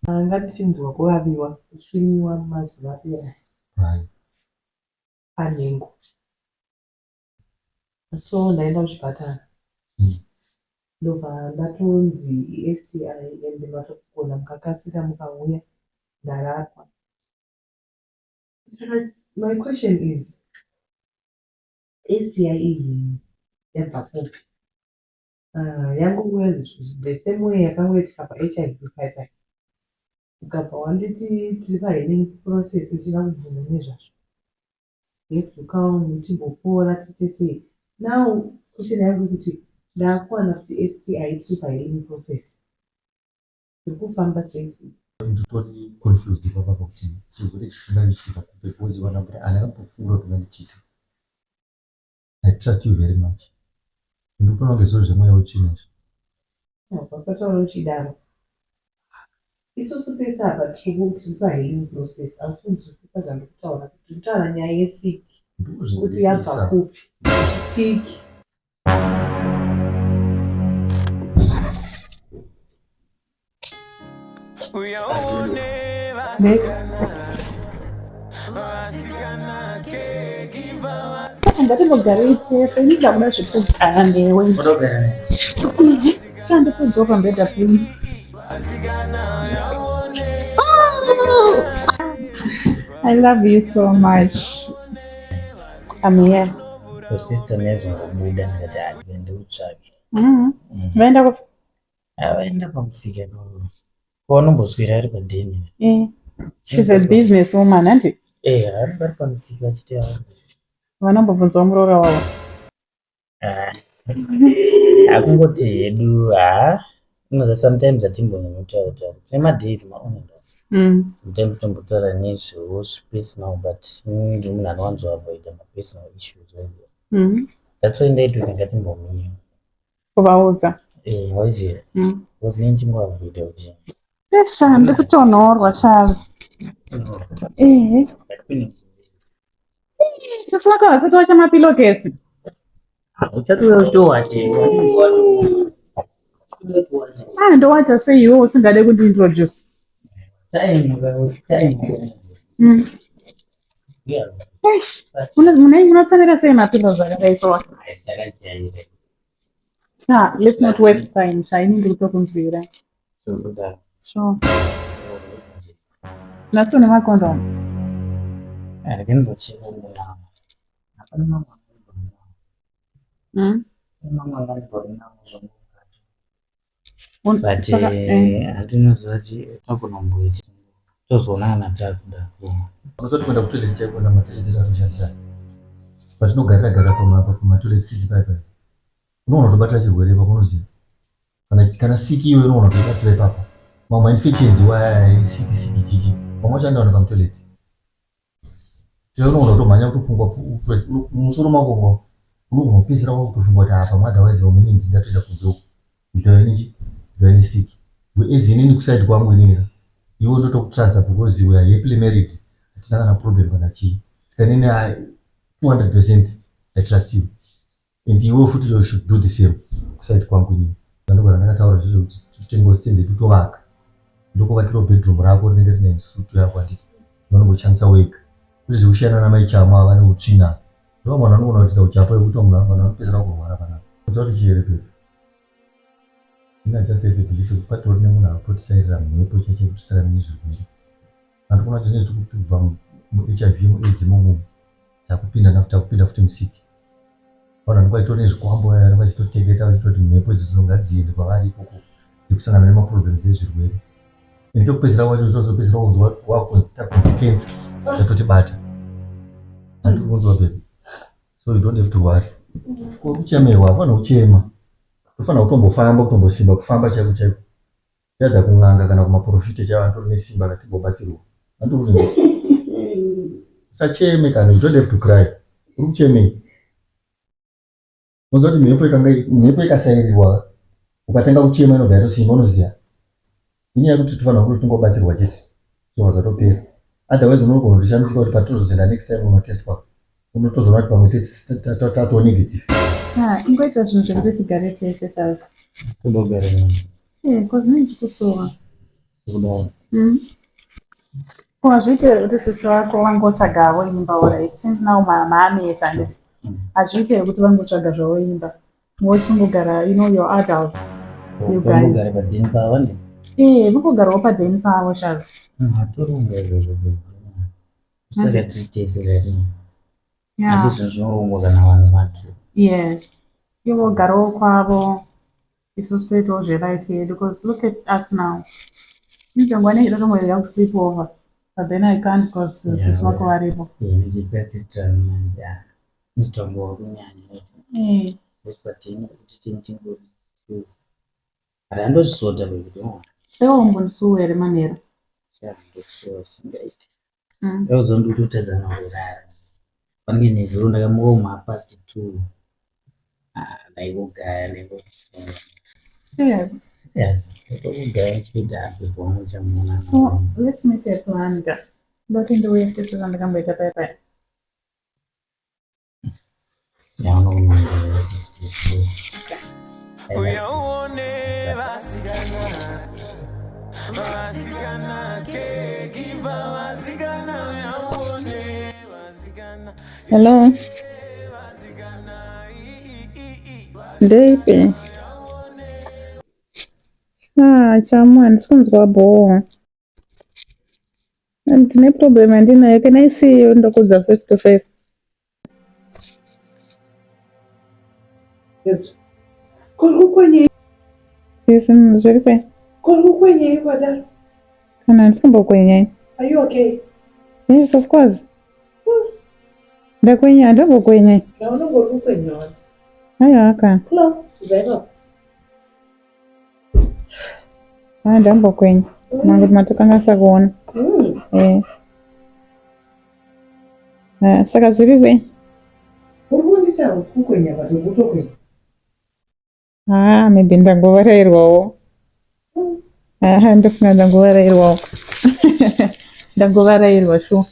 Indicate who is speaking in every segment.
Speaker 1: Ngatisinzwa kuvaviwa kusviniwa mumazuva apera panhengo. So ndaenda kuchipatara ndobva ndatonzi STI ende vatogona mukakasira mukauya ndarapwa. Saka my question is STI iyi yabva kupi? Yanguva the same way yakangoitika paHIV pipeline. Ukabva wanditi tiri pahealing process ichida kubvunza nezvazvo. Yefukawo timbopora titese. Now question yangu kuti ndakuwana kuti STI tiri pahealing process. Ndikufamba sei?
Speaker 2: Nditoni confused papa kuti chirwere chisingaitika because vanhu anakambofunda kuti vandichita. I trust you very much. Ndikutona ngezvo zvemweya uchina.
Speaker 1: Pasataura uchidaro. Isusu pese apa tiri pahealing process. Asikunzwisisa zvandikutaura kuti kutaura nyaya yesiki. Kuti yabva kupi? Siki. Ndatimbogara itefe ndidauda zvekugara newe. Chandipedza pambedha pini. I love you so much. I'm here.
Speaker 3: Your sister needs to be done with that when do check. Waenda pamusika paunomboswera ari padhini.
Speaker 1: She's a business woman, auntie.
Speaker 3: Ari pamusika achiti
Speaker 1: Vanambobvunzawo muroora wavo.
Speaker 3: Akungoti hedu sometimes atimbonyamutaura sema-days maonenda. Sometimes tombotaura nezvepersonal but ndi munhu anowanzoavoida ma-personal issues. That's why ndaiti ngatimbomira.
Speaker 1: Kuvaudza.
Speaker 3: Waiziva. Because nini chimboavoida kuti.
Speaker 1: Esha ndikutonhorwa Charles. Sisi vakavasati vacha mapilokesi.
Speaker 3: Uchatouya uchitowache.
Speaker 1: Ndowacha sei iwe usingade kundiintroduce. Munotsamira sei mapilosi akadaisowa? Let's not waste time. Shaini ndikutokunzwira. Sure. Natso nemakondomu.
Speaker 3: But hatinozvati takunomboita tozoonana takuda
Speaker 2: unozoti kwenda kutoilet chako na matoilet atoshandisa patinogarira pamatoilet sisi paipai unoona kutobatira chirwere pakunoziva kana siki iwe unoona kutobatira ipapo mamwe infections siki chichi mamwe achandaona pamutoilet iwe unoona kutomhanya kutofungwa musoro mako unogopedzera wakutofungwa kuti apa otherwise wamene ndatoita kunzoko ndikaine siki ezi inini kusaidi kwangu inini iwe ndotokutrasa because we are happily married hatina kana problem kana chii saka nini 200% I trust you and iwe futi you should do the same kusaidi kwangu inini ndandogara ndakataura zvizvo kuti tutengositende tutovaka ndokuvakira bedroom rako rinenge rine sutu yako handiti vanongoshandisa wega kuti zvekusiyana namaichamo ava neutsvina ndo mwana anoona kutisa uchapa yekuti vanhu vanopedzera kurwara panapa kuza kuti chiyere pepe inachasebebhilisi kuti patori nemunhu anototisairira mhepo chache kutisara nezvirwere handikuona kuti nezviti kubva muHIV muAIDS imomo takupinda futi musiki vanhu vanenge vachitori nezvikwambo vanenge vachitoteketa vachitoti mhepo idzi ngadziende kwavari ikoko dzekusangana nemaproblems ezvirwere ndikekupedzera kwacho tozopedzera wakonzitensa yatotibata handikukunzwa pepe so you don't have to worry kuchemewa hapana kuchema tofanira kutombofamba kutombosimba kufamba chaiko chaiko chadha kun'anga kana kumaprofita chava atori nesimba katimbobatsirwa handikuti usacheme kana you don't have to cry uri kuchemei unozwa kuti mhepo ikasairirwa ukatanga kuchema inobva yatosimba unoziya inyaya yekuti tofanira kuti tingobatsirwa chete zvinhu zvatopera otherwise unogona kuti shamisika kuti patozozenda next time unotestwa Unotozwa kuti pamwe tatato negative.
Speaker 1: Ingoita zvinhu zvekuti tigare tese chaizvo.
Speaker 3: Kudogara munhu.
Speaker 1: Because nechikusuwa.
Speaker 3: Kudaro.
Speaker 1: Hazviite kuti sisi vako vangotsvagawo imba alright. Since now maamesa handisi. Hazviite kuti vangotsvaga zvavo imba. Mochingogara, your adults. You guys.
Speaker 3: Kugara padhini pavo ndi.
Speaker 1: Vangogarawo padhini pavo chazi.
Speaker 3: Hatorunga izvozvo. Saka tichitesera rini. Handizvo zvinorongwa kana vanhu vake.
Speaker 1: Yes. Ivogarawo kwavo. Isusu toitawo zvelife yedu. Because look at us now. Nijongwane hilo tomwelera kusleep over. But then I can't because sisi vako varipo.
Speaker 3: Ndipesisitani manje. Mitombo wakunyanya. Patini kuti tingo. Handozvisota bekuti.
Speaker 1: Sewombondisuwa here manera.
Speaker 3: Singaiti. Uzondototedzana kurara. Panenge nezuro ndakamuka mapast 2. Ndaikugaya ndaikufunda.
Speaker 1: Serious?
Speaker 3: Yes. Ndikugaya chida before chamuna.
Speaker 1: So let's make a plan. But in the way this is ndakamboita paya.
Speaker 4: Uyaone vasigana ke kiva vasigana uyaone vasigana.
Speaker 5: Hello. Ndeipi? Chama ndisinzwa bho. Ndine problem andinayo. Can I see you ndokudza face to face?
Speaker 1: Yes. Kwenye.
Speaker 5: Yes, zviri
Speaker 1: Kwenye kwada.
Speaker 5: Kana ndisingambokwenye.
Speaker 1: Are you okay?
Speaker 5: Yes, of course. Ndakwenya ndambokwenye.
Speaker 1: Unongokwenye wona.
Speaker 5: Hayo aka.
Speaker 1: Hello. Zero.
Speaker 5: Ndambokwenye. Mangu matokanga kuona. Saka zviri
Speaker 1: Urikundisa kukwenya kuti kutokwenye.
Speaker 5: Maybe ndangovarairwawo. Ndofunga ndangovarairwawo. Ndangovarairwa shu.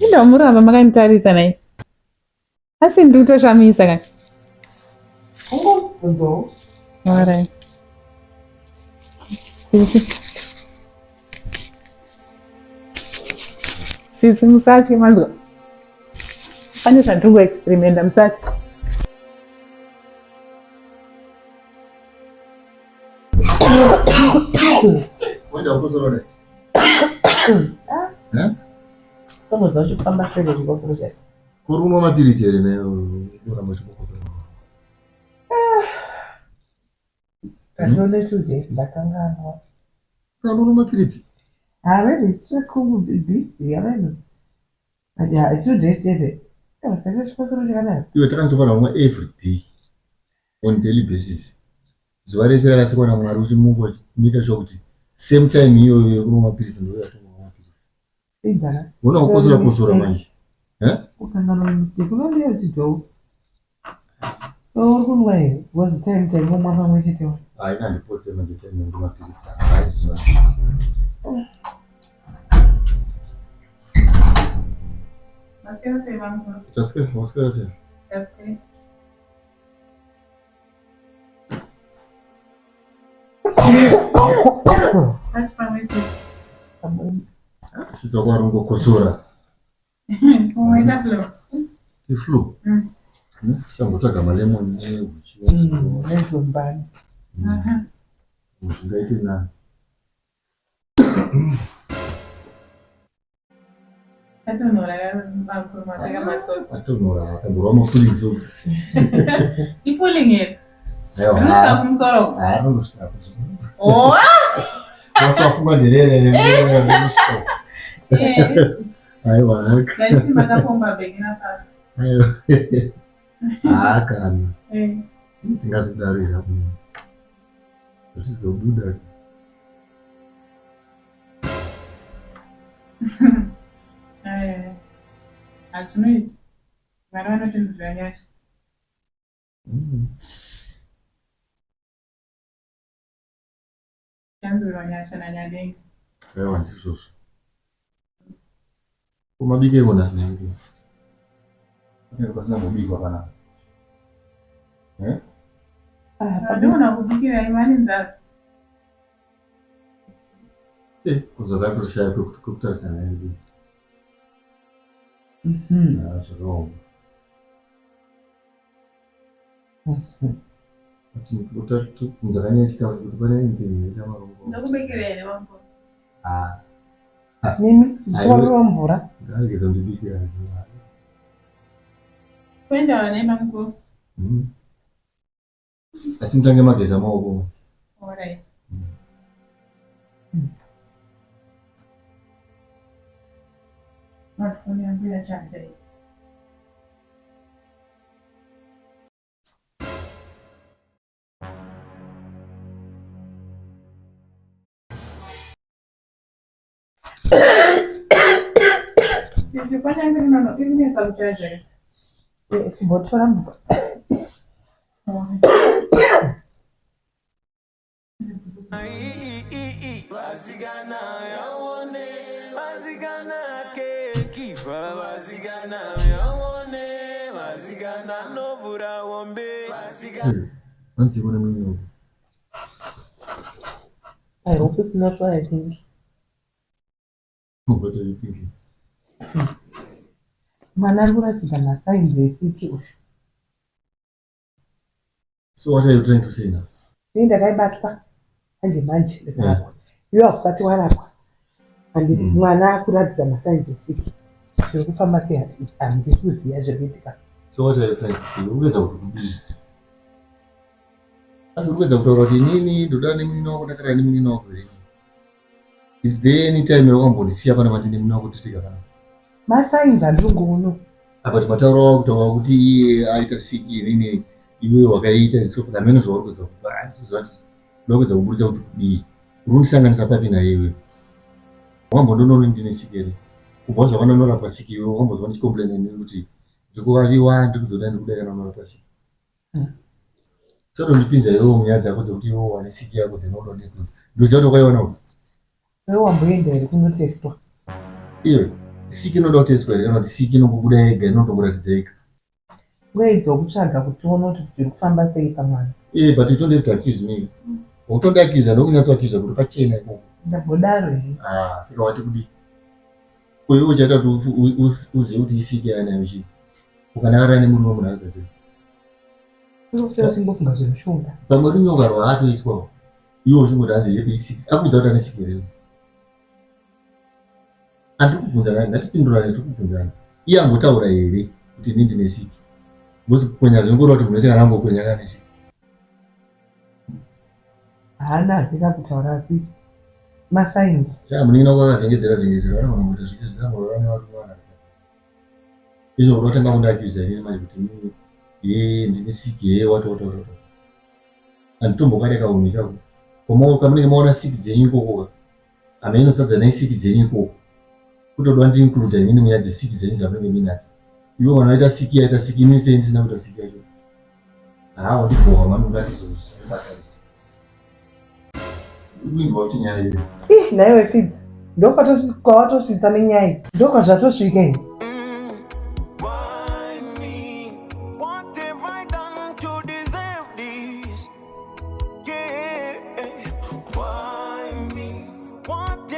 Speaker 5: Ndamuramba makanditaridza naye. Asi ndikutoshamisa kani.
Speaker 1: Bonzo.
Speaker 5: Alright. Sisi musachi manzwa. Pane zvandingo experimenta musachi.
Speaker 2: Wenda kuzorora.
Speaker 1: Kama zacho kufamba sele ngokuzhe.
Speaker 2: Kuri unwa mapiritsi here nayo uramba chibokuzora.
Speaker 1: Kazole 2 days ndakanganwa.
Speaker 2: Kana unwa mapiritsi?
Speaker 1: Very stress busy yaveno. Aja 2 days yete. Kama sele chikosoro chakadaro.
Speaker 2: Iwe takanzofana kumwa every day on daily basis. Zuva rese rakasikwa naMwari uchimuka make sure kuti same time iyoyo yekunwa mapiritsi ndiyo yatomwa mapiritsi.
Speaker 1: Idara.
Speaker 2: Una kukosora manje.
Speaker 1: Ukanganwa mistake unondiyo chidou. Kunwa here was time umwa pamwe chete.
Speaker 2: Haina ndipotse manje time ndi mapiritsi.
Speaker 1: Maskera sei vangu.
Speaker 2: Maskera sei.
Speaker 1: That's great. That's fine, sis.
Speaker 2: Sisi wako arongokosora.
Speaker 1: Umeita flu.
Speaker 2: Iflu. Sangotsvaga malemoni neuchi.
Speaker 1: Nezumbani.
Speaker 2: Zvingaite nani.
Speaker 1: Atonora makumaka masosi.
Speaker 2: Atonora akagurwa mapulling socks.
Speaker 1: Ipulling here.
Speaker 2: Aiwa.
Speaker 1: Unosvika kumusoro.
Speaker 2: Unosvika.
Speaker 1: Oh!
Speaker 2: Wasafunga nderere nemusco. Aiwa haka.
Speaker 1: Ndaiti makapomba bhegi napasi.
Speaker 2: Aiwa. Haka. Tingazodarira. Zvizobuda.
Speaker 1: Hazvinoiti. Vana vanotinzira nyasha. Chanzvirwa nyasha nanyadenga.
Speaker 2: Aiwa ndizvozvo. Kumabike kona sinaidi. Ndio kwa sababu biko hapana.
Speaker 1: Ndio nakubikira imani nzako.
Speaker 2: Kuzoea kurusha kukuta sana hivi. Na shalom. Utatu mzalanya chikawa kutubana ndio chama rongo.
Speaker 1: Ndakubikira ene wangu.
Speaker 5: Mimi mtoa mvura.
Speaker 2: Ndio zambibikira.
Speaker 1: Kwenda wanaenda mko.
Speaker 2: Asimtange mageza maoko.
Speaker 1: Alright. Natuniambia chanja hii. Sisi fanya hivi nono, hivi ni za mchaje.
Speaker 5: Botora mvura.
Speaker 4: Bazigana yaone, bazigana kekiva, bazigana yaone, bazigana novura wombe, bazigana.
Speaker 2: Anzi kuna mimi.
Speaker 5: I hope it's not what I think.
Speaker 2: What are you thinking?
Speaker 5: Mwana arikuratidza masainzi esiki.
Speaker 2: So what are you trying to say now?
Speaker 5: Ini ndakaibatwa manje ndakakwa. Iwe hakusati warapwa. Mwana akuratidza masainzi esiki. Zviri kufamba sei handisi kuziva zvekuitika.
Speaker 2: So what are you trying to say? Ungeza kuti kudii? Asi ungeza kutaura kuti inini ndoda nemini wako ndakadai nemini wako here. Is there any time wakambondisiya pana manje nemini wako titika kana?
Speaker 5: Masainzi andingoona.
Speaker 2: Apa timataurawo kutaura kuti iye aita siki inini iwe wakaita so pamene zvauri kuedza kuti zvati ndokuedza kuburitsa kuti kudii. Urondisanganisa papi naye iwe. Wambondoona ndine siki here. Kubva zvakanonorapwa siki iwe wambozwa ndichikomplaina neni kuti ndikuvaviwa ndikuzoda ndikudai kana unorapwa siki. Sodo ndipinza iwewo munyaya dzako dzokuti iwewo wane siki yako ndinoda ndikuti ndoziva kuti wakaiona kuti
Speaker 5: Iwe wamboenda here kunotestwa.
Speaker 2: iwe siki inoda kutestwa here kana kuti siki inongobuda yega inongokuratidza yega.
Speaker 5: Uedza kutsvaga kuti uone kuti zviri kufamba sei pamwana.
Speaker 2: But you don't have to accuse me. Utondiaccuse ndokunyatsoaccuse kuti pachena ikoko.
Speaker 5: Ndambodaro here.
Speaker 2: Saka wati kudii? Uye uchaita kuti uzive kuti isiki yana ichi. Ukanakara nemurume munhu akagadzira.
Speaker 5: Sikuti singofunga zvemushonga.
Speaker 2: Pamwe runyonga rwaatoiswawo. Iwo uchingoti hanzi yepi i6. Akudza kuti ane siki here. Andikubvunza ngatipindurane tikubvunzana. Iye ambotaura here kuti ini ndine siki. Bosi kukwenya zvingorwa kuti munhu wese kana angokwenya kana siki.
Speaker 5: Haana handina kutaura asi masainzi.
Speaker 2: Munina kwakavhengedzera vanoona kuti zvese zvinangorora nevarume vana. Izvo kuti watanga kundiaccuse inini manje kuti inini ndine siki wati. Handitomboka ndakaumika. Kamunenge maona siki dzenyu ikoko hama inosadza naisiki dzenyu ikoko. Kutodwa ndiinkluda inini munyaya dzesiki dzenyu dzamunenge muinadzo. Iwe kana waita siki yaita siki inini sei ndisina kuita siki yacho. Wandibhowa manonda izvozvo basa rese. Uinzwa kuti nyaya iyo.
Speaker 5: Naiwe Fidzi, ndokwatosvitsa nenyaya, ndokwazvatosvika here.
Speaker 4: Why me? What have I done to deserve this? Yeah. Why me? What